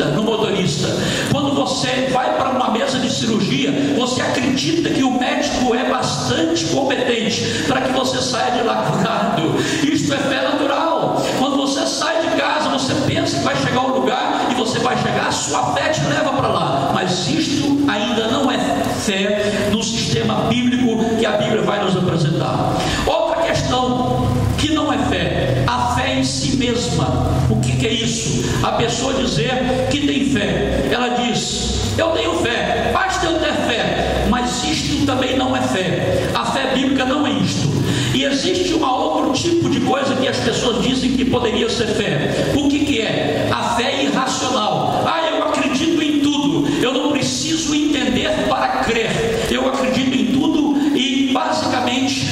acredita no motorista. Quando você vai para uma mesa de cirurgia, você acredita que o médico é bastante competente para que você saia de lá curado. Isto é fé natural. Quando você sai de casa, você pensa que vai chegar ao lugar e você vai chegar, a sua fé te leva para lá. Mas isto ainda não é fé no sistema bíblico que a Bíblia vai nos apresentar. Outra questão que não é fé, a fé em si mesma. O que é isso? A pessoa dizer que tem fé. Ela diz: eu tenho fé, basta eu ter fé. Mas isto também não é fé. A fé bíblica não é isto. E existe um outro tipo de coisa que as pessoas dizem que poderia ser fé. O que é? A fé irracional. Eu acredito em tudo, eu não preciso entender para crer. Eu acredito em tudo e basicamente,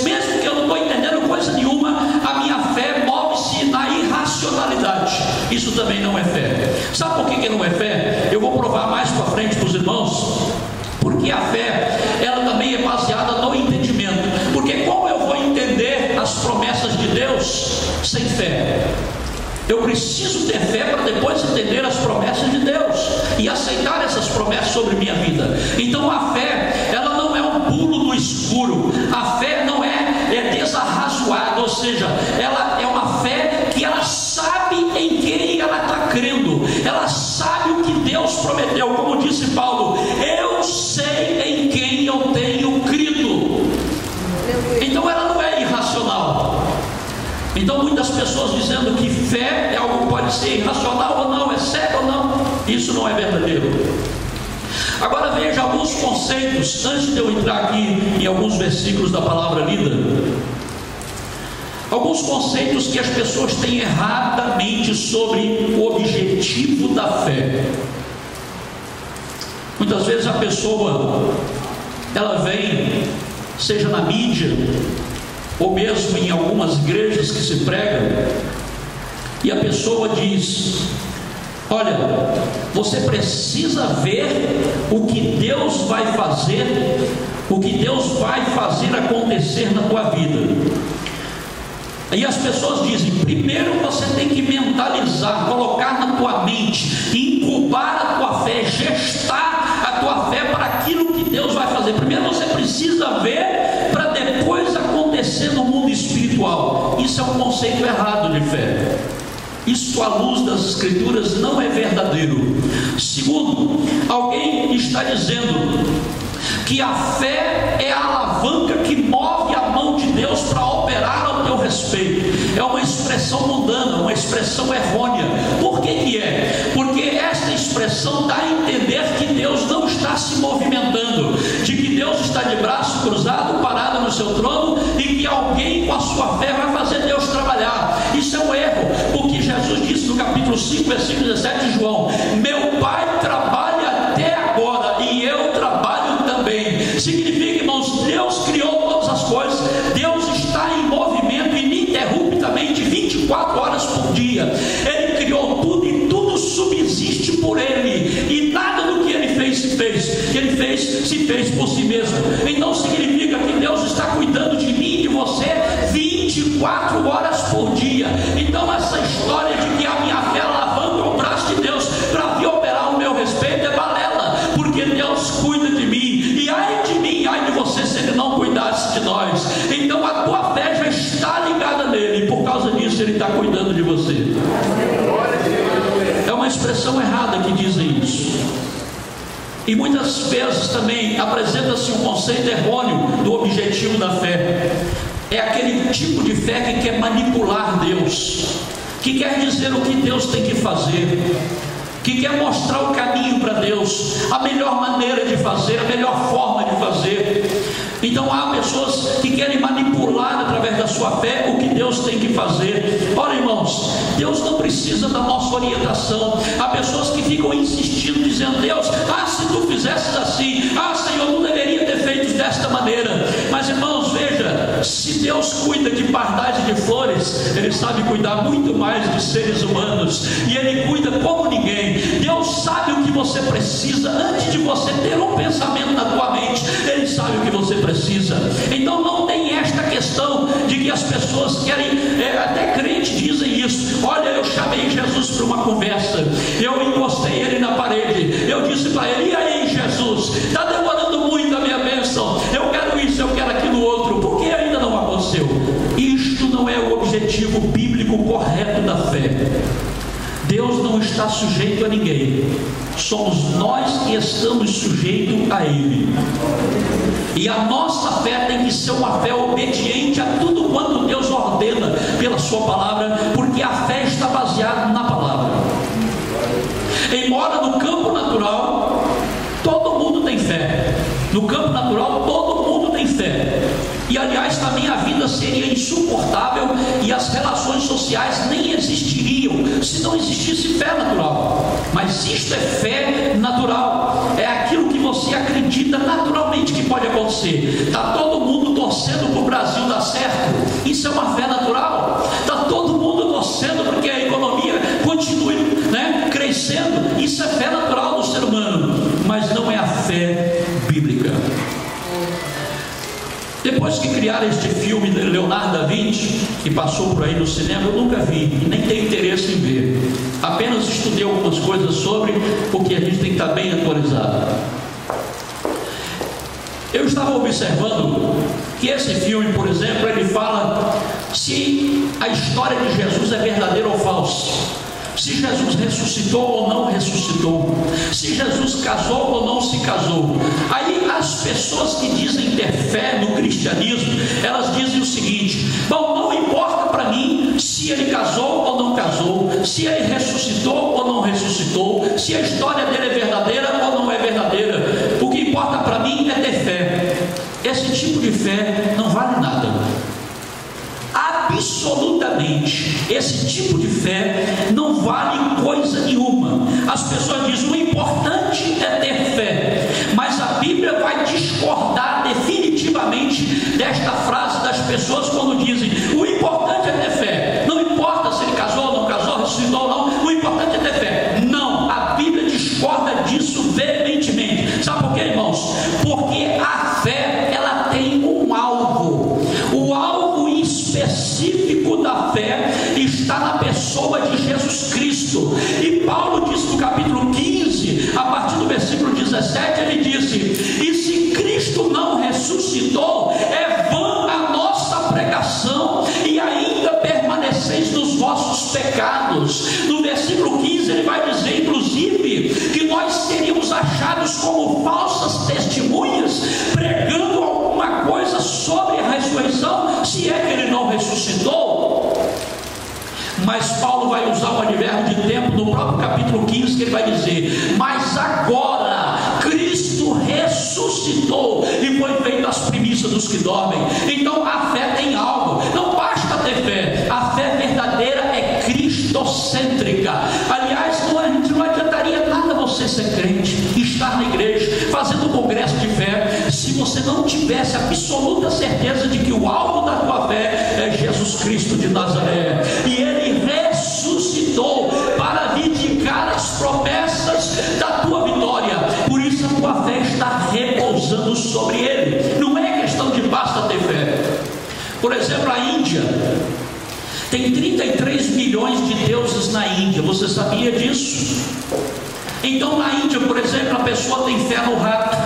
mesmo que eu não estou entendendo coisa nenhuma, a minha fé move-se na irracionalidade. Isso também não é fé. Sabe por que não é fé? Eu vou provar mais para frente para os irmãos. Porque a fé, ela também é baseada no entendimento. Porque como eu vou entender as promessas de Deus sem fé? Eu preciso ter fé para depois entender as promessas de Deus e aceitar essas promessas sobre minha vida. Então a fé, ela não é um pulo no escuro. A fé não é desarrazoada, ou seja, ela é uma fé que ela sabe em quem ela está crendo. Ela sabe o que Deus prometeu. Como disse Paulo, eu sei em quem eu tenho crido. Então ela não é irracional. Então muitas pessoas dizendo que fé é algo que pode ser irracional ou não, é cego ou não, isso não é verdadeiro. Agora veja alguns conceitos, antes de eu entrar aqui em alguns versículos da palavra lida. Alguns conceitos que as pessoas têm erradamente sobre o objetivo da fé. Muitas vezes a pessoa, ela vem, seja na mídia, ou mesmo em algumas igrejas que se pregam, e a pessoa diz: olha, você precisa ver o que Deus vai fazer, o que Deus vai fazer acontecer na tua vida. E as pessoas dizem: primeiro você tem que mentalizar, colocar na tua mente, incubar a tua fé, gestar a tua fé para aquilo que Deus vai fazer. Primeiro você precisa ver para depois acontecer no mundo espiritual. Isso é um conceito errado de fé. Isso, à luz das Escrituras, não é verdadeiro. Segundo, alguém está dizendo que a fé é a alavanca que move a mão de Deus para operar ao teu respeito. É uma expressão mundana, uma expressão errônea. Por que é? Porque esta expressão dá a entender que Deus não está se movimentando, de que Deus está de braço cruzado, parado no seu trono, e que alguém com a sua fé vai fazer Deus trabalhar. Isso é um erro, porque Jesus disse no capítulo 5, versículo 17 de João: meu Pai trabalha até agora e eu trabalho também. Significa, irmãos, Deus criou todas as coisas, Deus está em movimento ininterruptamente 24 horas por dia. Ele criou tudo e tudo subsiste por Ele, e nada do que Ele fez se fez. Ele se fez por si mesmo. Então significa que Deus está cuidando de mim e de você 24 horas por dia. Então essa história de que a minha fé alavanca o braço de Deus para vir operar o meu respeito é balela, porque Deus cuida de mim. E ai de mim, ai de você, se Ele não cuidasse de nós. Então a tua fé já está ligada nele, e por causa disso Ele está cuidando de você. É uma expressão errada que dizem isso. E muitas vezes também apresenta-se um conceito errôneo do objetivo da fé. É aquele tipo de fé que quer manipular Deus, que quer dizer o que Deus tem que fazer, que quer mostrar o caminho para Deus, a melhor maneira de fazer, a melhor forma de fazer. Então há pessoas que querem manipular através da sua fé o que Deus tem que fazer. Olha, irmãos, Deus não precisa da nossa orientação. Há pessoas que ficam insistindo, dizendo: Deus, se tu fizesses assim, Senhor, não deveria ter feito desta maneira. Mas, irmãos, veja, se Deus cuida de pardais e de flores, Ele sabe cuidar muito mais de seres humanos, e Ele cuida como ninguém. Deus sabe o que você precisa antes de você ter um pensamento na tua mente. Ele sabe o que você precisa. Então não tem esta questão de que as pessoas querem, até crentes dizem isso: olha, eu chamei Jesus para uma conversa, eu bíblico correto da fé. Deus não está sujeito a ninguém, somos nós que estamos sujeitos a Ele. E a nossa fé tem que ser uma fé obediente a tudo quanto Deus ordena pela sua palavra, porque a fé está baseada na palavra. Embora no campo natural todo mundo tem fé, no campo natural todo mundo tem fé, e aliás também a vida seria insuportável e as relações sociais nem existiriam se não existisse fé natural. Mas isto é fé natural, é aquilo que você acredita naturalmente que pode acontecer. Está todo mundo torcendo para o Brasil dar certo, isso é uma fé natural. Está todo mundo torcendo porque a economia continue crescendo, isso é fé natural do ser humano, mas não é a fé bíblica. Depois que criaram este filme de Leonardo da Vinci, que passou por aí no cinema, eu nunca vi e nem tenho interesse em ver, apenas estudei algumas coisas sobre, porque a gente tem que estar bem atualizado. Eu estava observando que esse filme, por exemplo, ele fala se a história de Jesus é verdadeira ou falsa, se Jesus ressuscitou ou não ressuscitou, se Jesus casou ou não se casou. Aí as pessoas que dizem ter fé no cristianismo, elas dizem o seguinte: bom, não importa para mim se ele casou ou não casou, se ele ressuscitou ou não ressuscitou, se a história dele é verdadeira ou não é verdadeira, o que importa para mim é ter fé. Esse tipo de fé não vale nada. Absolutamente, esse tipo de fé não vale coisa nenhuma. As pessoas dizem: o importante é ter fé, mas a Bíblia vai discordar definitivamente desta frase das pessoas quando dizem: o importante é ter fé, não importa se ele casou ou não casou, ressuscitou ou não, o importante é ter fé. Não, a Bíblia discorda disso veementemente. Sabe por quê, irmãos? Porque a fé, ela tem um alvo. O alvo específico da fé está na pessoa de Jesus Cristo. E Paulo disse no capítulo 15, a partir do versículo 17, ele disse: e se Cristo não ressuscitou, é vã a nossa pregação, e ainda permaneceis nos vossos pecados. No versículo 15 ele vai dizer inclusive que nós seríamos achados como falsas testemunhas, pregando alguma coisa sobre a ressurreição, se é que ele não ressuscitou. Mas Paulo vai usar um advérbio de tempo no próprio capítulo 15, que ele vai dizer: mas agora Cristo ressuscitou e foi feito as primícias dos que dormem. Então a fé tem algo, não basta ter fé. A fé verdadeira é cristocêntrica. Aliás, não adiantaria nada você ser crente, estar na igreja, fazendo um congresso de fé, se você não tivesse absoluta certeza de que o alvo da tua fé é Jesus Cristo de Nazaré, e ele ressuscitou para vindicar as promessas da tua vitória. Por isso a tua fé está repousando sobre ele. Não é questão de basta ter fé. Por exemplo, a Índia tem 33 milhões de deuses na Índia. Você sabia disso? Então na Índia, por exemplo, a pessoa tem fé no rato,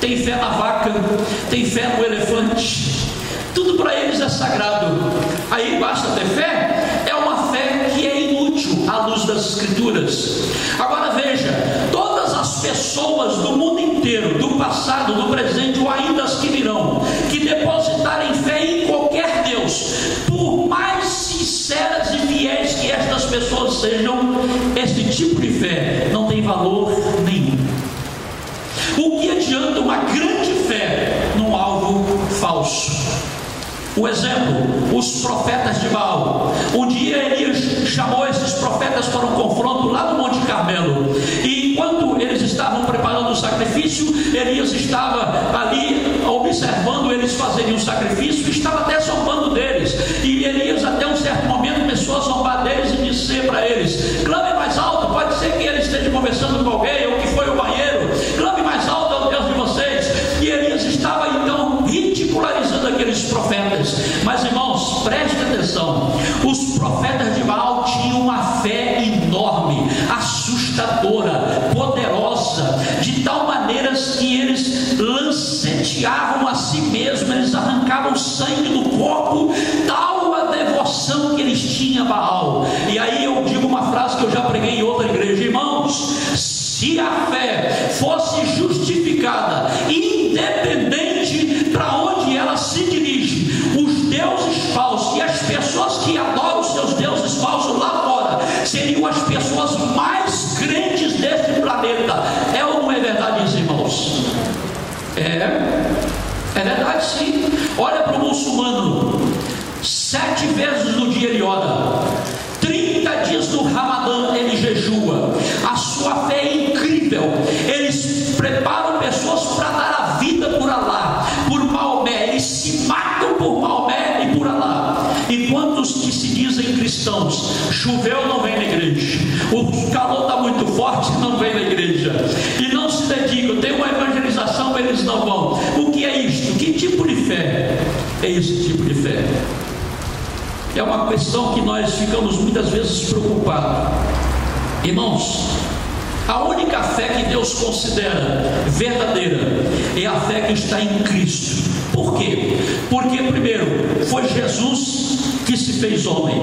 tem fé na vaca, tem fé no elefante. Tudo para eles é sagrado. Aí basta ter fé? É uma fé que é inútil à luz das Escrituras. Agora veja, todas as pessoas do mundo inteiro, do passado, do presente ou ainda as que virão, que depositarem fé em qualquer Deus, por mais sinceras e fiéis que estas pessoas sejam, este tipo de fé não tem valor nenhum. O que adianta uma grande fé num alvo falso? O exemplo, os profetas de Baal. Um dia Elias chamou esses profetas para um confronto lá no Monte Carmelo, e enquanto eles estavam preparando o sacrifício, Elias estava ali observando eles fazerem o sacrifício, estava até zombando deles, e Elias até um certo momento começou a zombar deles e dizer para eles: clame mais alto, pode ser que ele esteja conversando com alguém, ou que foi ao banheiro, clame mais alto ao Deus de vocês. E Elias estava então ridicularizando aqueles profetas. Mas irmãos, preste atenção, os profetas de Baal tinham uma fé enorme, assustadora, poderosa, de tal maneira que eles lanceteavam a si mesmos, eles arrancavam sangue do corpo, tal a devoção que eles tinham a forte não vem na igreja, e não se dedicam, tem uma evangelização, eles não vão. O que é isto? Que tipo de fé é esse tipo de fé? É uma questão que nós ficamos muitas vezes preocupados. Irmãos, a única fé que Deus considera verdadeira é a fé que está em Cristo. Por quê? Porque primeiro, foi Jesus que se fez homem,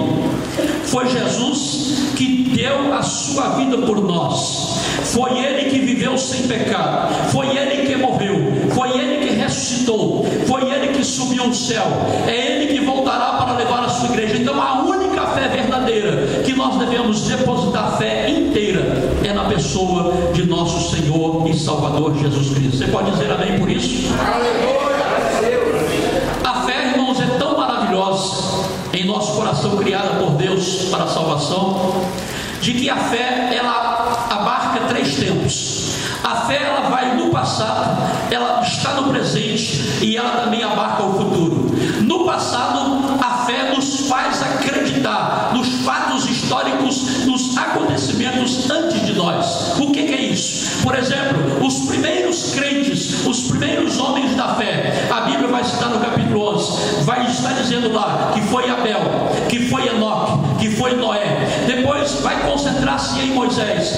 foi Jesus que deu a sua vida por nós, foi Ele que viveu sem pecado, foi Ele que morreu, foi Ele que ressuscitou, foi Ele que subiu ao céu, é Ele que voltará para levar a sua igreja. Então a única fé verdadeira que nós devemos depositar fé inteira é na pessoa de nosso Senhor e Salvador Jesus Cristo. Você pode dizer amém por isso? A fé, irmãos, é tão maravilhosa em nosso coração, criada por Deus para a salvação, de que a fé, ela abarca 3 tempos. A fé, ela vai no passado, ela está no presente e ela também abarca o futuro. No passado, a fé nos faz acreditar nos fatos históricos, nos acontecimentos antes de nós. O que é isso? Por exemplo, os primeiros crentes, os primeiros homens da fé, a Bíblia vai citar no capítulo 11, vai estar dizendo lá que foi Abel, que foi Enoque, que foi Noé. Depois vai concentrar-se em Moisés,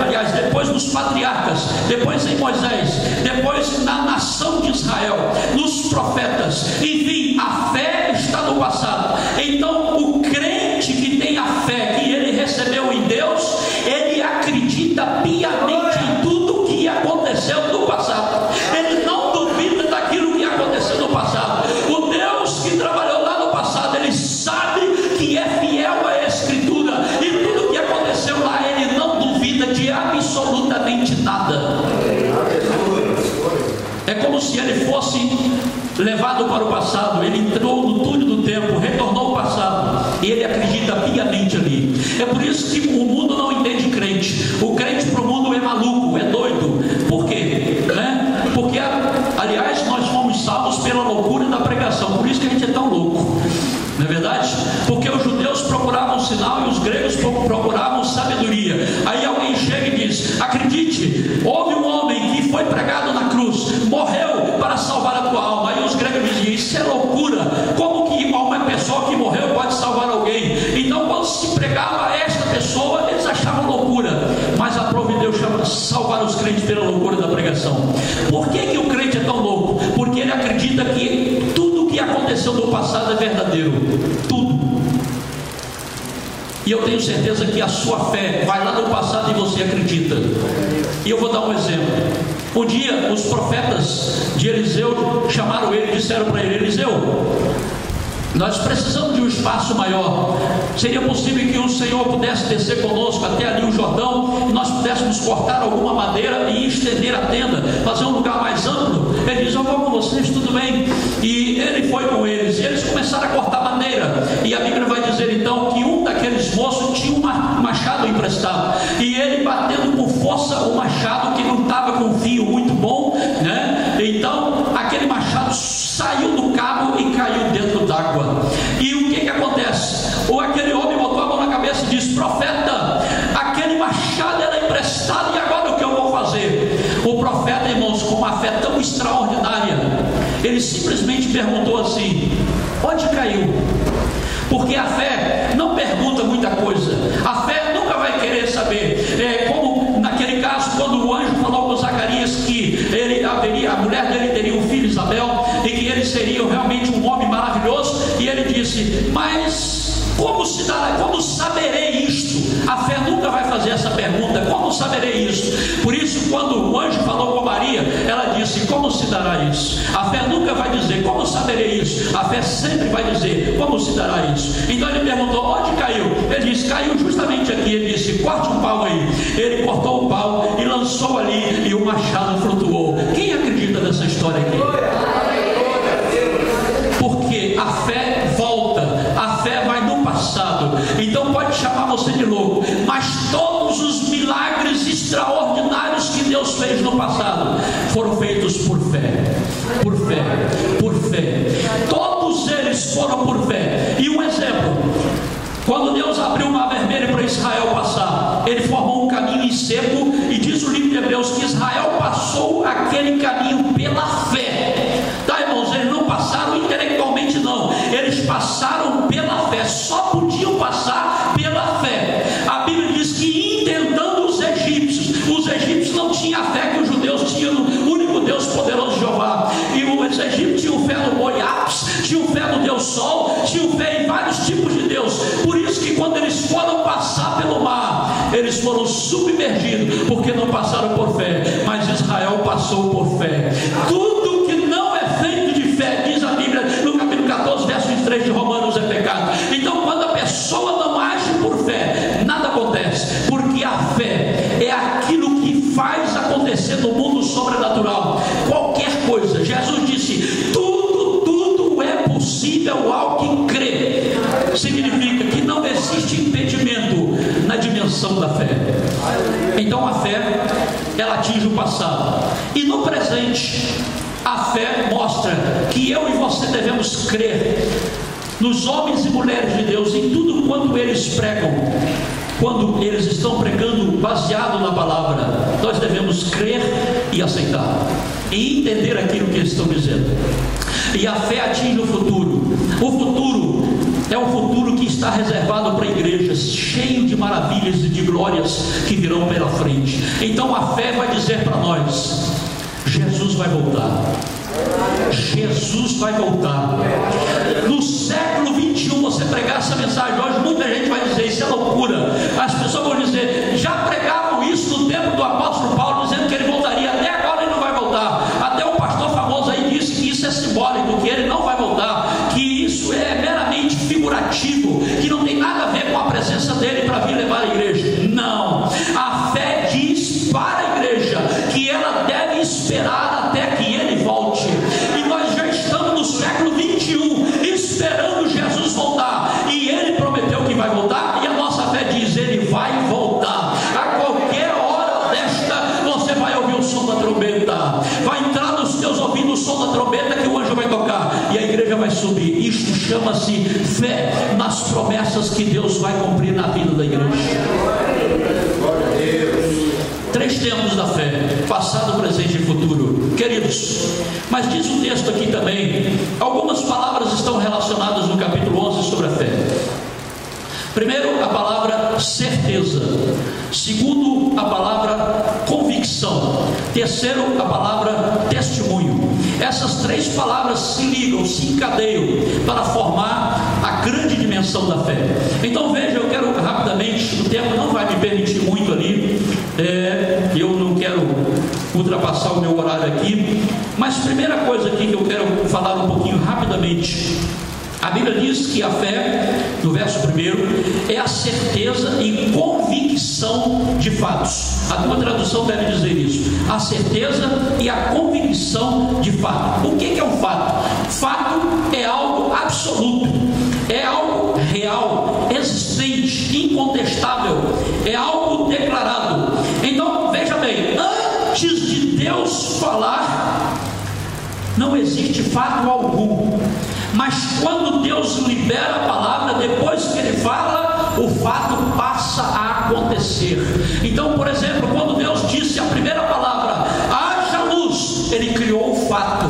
aliás, depois nos patriarcas, depois em Moisés, depois na nação de Israel, nos profetas. Enfim, a fé está no passado. Então o crente que tem a fé que ele recebeu em Deus, ele acredita piamente em tudo que aconteceu no passado, ele não duvida daquilo que aconteceu no passado. O Deus que trabalhou lá no passado, ele sabe que é fiel à Escritura, e tudo que aconteceu lá, ele não duvida de absolutamente nada. É como se ele fosse levado para o passado, ele entrou no túnel do tempo, retornou ao passado, e ele acredita piamente ali. É por isso que o mundo não entende crente. O crente para o mundo é maluco, é doido. Por quê? Porque, aliás, nós fomos salvos pela loucura da pregação, por isso que a gente é tão louco, não é verdade? Porque os judeus procuravam sinal e os gregos procuravam sabedoria. Aí alguém chega e diz: acredite, houve um homem que foi pregado na cruz, morreu para salvar a tua alma. Aí os gregos diziam: isso é loucura, como que uma pessoa que morreu pode salvar alguém? Então quando se pregava a esta pessoa, eles achavam loucura, mas a prova de Deus chama salvar os crentes pela loucura da pregação. Por que o crente é tão louco? Porque ele acredita que tudo que aconteceu no passado é verdadeiro, tudo. E eu tenho certeza que a sua fé vai lá no passado e você acredita. E eu vou dar um exemplo. Um dia os profetas de Eliseu chamaram ele e disseram para ele: Eliseu, nós precisamos de um espaço maior. Seria possível que o Senhor pudesse descer conosco até ali o Jordão, e nós pudéssemos cortar alguma madeira e estender a tenda, fazer um lugar mais amplo? Ele diz: eu vou com vocês, tudo bem. E ele foi com eles, e eles começaram a cortar madeira. E a Bíblia vai dizer então que um daqueles moços tinha um machado emprestado, e ele, batendo com força o machado, que não estava com um fio muito bom, né? Então aquele machado saiu do cabo e caiu dentro d'água. E o que acontece? Ou aquele homem botou a mão na cabeça e disse: profeta, aquele machado era emprestado, e agora o que eu vou fazer? O profeta, irmãos, com uma fé tão extraordinária, ele simplesmente perguntou assim: onde caiu? Porque a fé não pergunta muita coisa, a fé nunca vai querer saber. Como naquele caso, quando o anjo falou com Zacarias que ele haveria, a mulher dele teria um filho, Isabel, e que ele seria realmente um homem maravilhoso, e ele disse: mas como se dará, como saberei isto? A fé nunca vai fazer essa pergunta: como saberei isso? Por isso, quando o anjo falou com Maria, ela disse: como se dará isso? A fé nunca vai dizer: como saberei isso? A fé sempre vai dizer: como se dará isso? Então ele perguntou: onde caiu? Ele disse: caiu justamente aqui. Ele disse: corte um pau aí. Ele cortou o pau e lançou ali, e o machado flutuou. Quem acredita nessa história aqui? Porque a fé volta, a fé vai no passado. Então pode chamar você de louco, mas todos os milagres extraordinários que Deus fez no passado foram feitos por fé, por fé, por fé. Todos eles foram por fé. E um exemplo: quando Deus abriu o mar vermelho para Israel passar. Ele formou um caminho em seco, e diz o livro de Hebreus que Israel passou aquele caminho pela fé. Tá, irmãos? Eles não passaram intelectualmente, não. Eles passaram pela fé. Só podiam passar pela fé. A Bíblia diz que, intentando os egípcios não tinham a fé que os judeus tinham no único Deus poderoso, Jeová. E os egípcios tinham fé no boi Apis, tinham fé no Deus Sol, tinham fé em vários tipos de Deus. Por isso que quando eles foram passar pelo mar, eles foram submergidos, porque não passaram por fé. Mas Israel passou por fé. Tudo que não é feito de fé, diz a Bíblia no capítulo 14, verso 23 de Romanos, é pecado. Então, quando a pessoa não age por fé, nada acontece, porque a fé é aquilo que faz acontecer no mundo sobrenatural qualquer coisa. Jesus disse: tudo é possível ao que crê. Significa que não existe impedimento na dimensão da fé. Então a fé, ela atinge o passado, e no presente a fé mostra que eu e você devemos crer nos homens e mulheres de Deus, em tudo quanto eles pregam. Quando eles estão pregando baseado na palavra, nós devemos crer e aceitar, e entender aquilo que eles estão dizendo. E a fé atinge o futuro. O futuro é um futuro que está reservado para igrejas, cheio de maravilhas e de glórias que virão pela frente. Então a fé vai dizer para nós: Jesus vai voltar. Jesus vai voltar. No século 21, você pregar essa mensagem hoje, muita gente vai dizer: isso é loucura. As pessoas vão dizer: já pregavam isso no tempo do apóstolo Paulo, dizendo que ele voltaria. Até agora ele não vai voltar. Até um pastor famoso aí disse que isso é simbólico, que ele não vai voltar, que isso é meramente figurativo, que não tem nada a ver com a presença dele para vir levar a igreja. Não, a fé diz para a igreja que ela deve esperar até que ele volte. E nós já estamos no século 21 esperando Jesus voltar, e ele prometeu que vai voltar, e a nossa fé diz: ele vai voltar. A qualquer hora desta você vai ouvir o som da trombeta, vai entrar nos teus ouvidos o som da trombeta, que o anjo vai tocar e a igreja vai subir. Isto chama-se fé nas promessas que Deus vai cumprir na vida da igreja. Três tempos da fé: passado, presente e futuro, queridos. Mas diz o texto aqui também, algumas palavras estão relacionadas no capítulo 11 sobre a fé. Primeiro, a palavra certeza. Segundo, a palavra convicção. Terceiro, a palavra testemunho. Essas três palavras se ligam, se encadeiam para formar a grande dimensão da fé. Então veja, eu quero rapidamente, o tempo não vai me permitir muito ali, eu não quero ultrapassar o meu horário aqui, mas primeira coisa aqui que eu quero falar um pouquinho rapidamente. A Bíblia diz que a fé, no verso 1, é a certeza e convicção de fatos. A tua tradução deve dizer isso: a certeza e a convicção de fato. O que é um fato? Fato é algo absoluto, é algo real, existente, incontestável, é algo declarado. Então veja bem, antes de Deus falar, não existe fato algum. Mas quando Deus libera a palavra, depois que ele fala, o fato passa a acontecer. Então, por exemplo, quando Deus disse a primeira palavra, haja luz, ele criou o fato.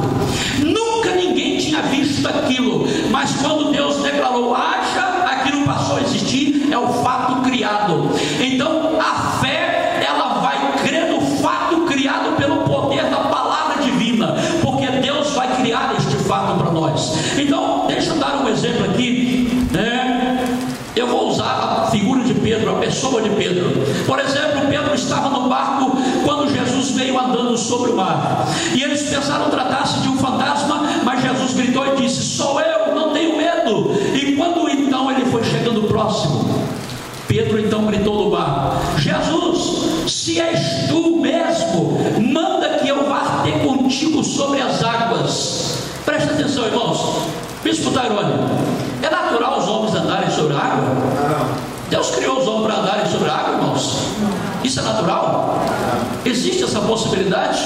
Nunca ninguém tinha visto aquilo, mas quando Deus declarou haja, aquilo passou a existir, é o fato criado. Então a fé, ela vai crer no fato criado pelo poder da palavra divina, porque Deus vai criar este fato para nós. Então deixa eu dar um exemplo aqui, eu vou usar a figura de Pedro, a pessoa de Pedro. Por exemplo, Pedro estava no barco quando Jesus veio andando sobre o mar, e eles pensaram tratar-se de um fantasma, mas Jesus gritou e disse: sou eu, não tenho medo. E quando então ele foi chegando próximo, Pedro então gritou no barco: Jesus, se és tu mesmo, manda que eu vá ter contigo sobre as águas. Presta atenção, irmãos. Bispo Tairone, é natural os homens andarem sobre a água? Deus criou os homens para andarem sobre a água, irmãos? Isso é natural? Existe essa possibilidade?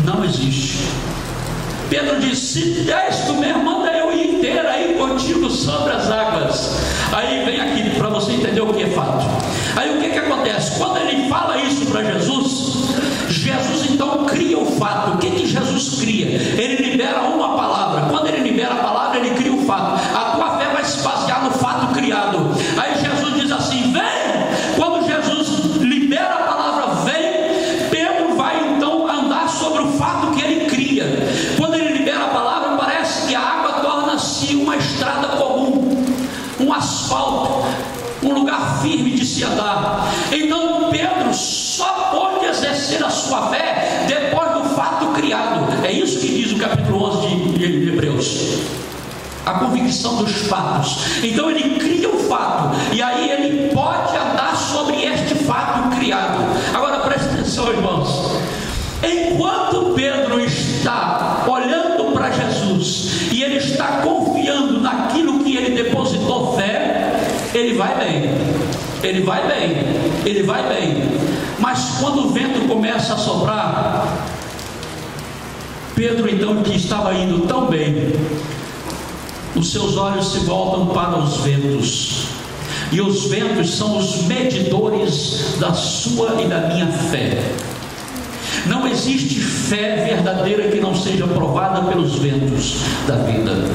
Não existe. Pedro disse: se és tu mesmo, manda eu eu ir contigo sobre as águas. Aí vem aqui para você entender o que é fato. Aí o que acontece? Quando ele fala isso para Jesus, Jesus então cria o fato. O que Jesus cria? Ele libera uma palavra. Quando ele libera a palavra, ele cria o fato. A tua fé vai se basear no fato criado. Aí Jesus diz assim: vem! Quando Jesus libera a palavra vem, Pedro vai então andar sobre o fato que ele cria. Quando ele libera a palavra, parece que a água torna-se uma estrada comum, um asfalto, um lugar firme de se andar. Então Pedro só pode exercer a sua fé depois do fato criado. É isso que diz o capítulo 11 de Hebreus, a convicção dos fatos. Então ele cria o fato, e aí ele pode andar sobre este fato criado. Agora preste atenção, irmãos. Enquanto Pedro está olhando para Jesus e ele está confiando naquilo que ele depositou fé, ele vai bem, ele vai bem, ele vai bem. Mas quando o vento começa a soprar, Pedro então, que estava indo tão bem, os seus olhos se voltam para os ventos, e os ventos são os medidores da sua e da minha fé. Não existe fé verdadeira que não seja provada pelos ventos da vida.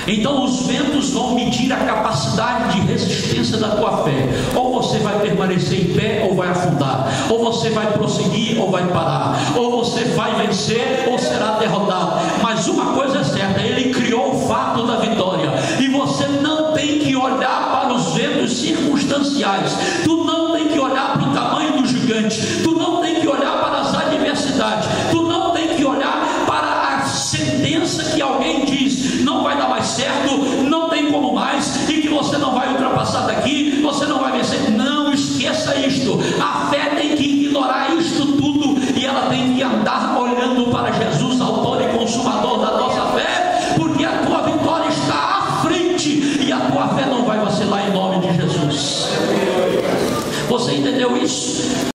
Então os ventos vão medir a capacidade de resistência da tua fé. Ou você vai permanecer em pé ou vai afundar, ou você vai prosseguir ou vai parar, ou você vai vencer ou será derrotado. Mas uma coisa é certa: ele criou o fato da vitória, e você não tem que olhar para os ventos circunstanciais, tu não tem que olhar para o tamanho do gigante, tu não tem que olhar para as adversidades, tu não tem que olhar para a sentença que alguém diz não vai dar mais certo, não tem como mais, e que você não vai ultrapassar daqui, você não vai vencer. Não esqueça isto. A fé tem que ignorar isto tudo, e ela tem que andar olhando para Jesus.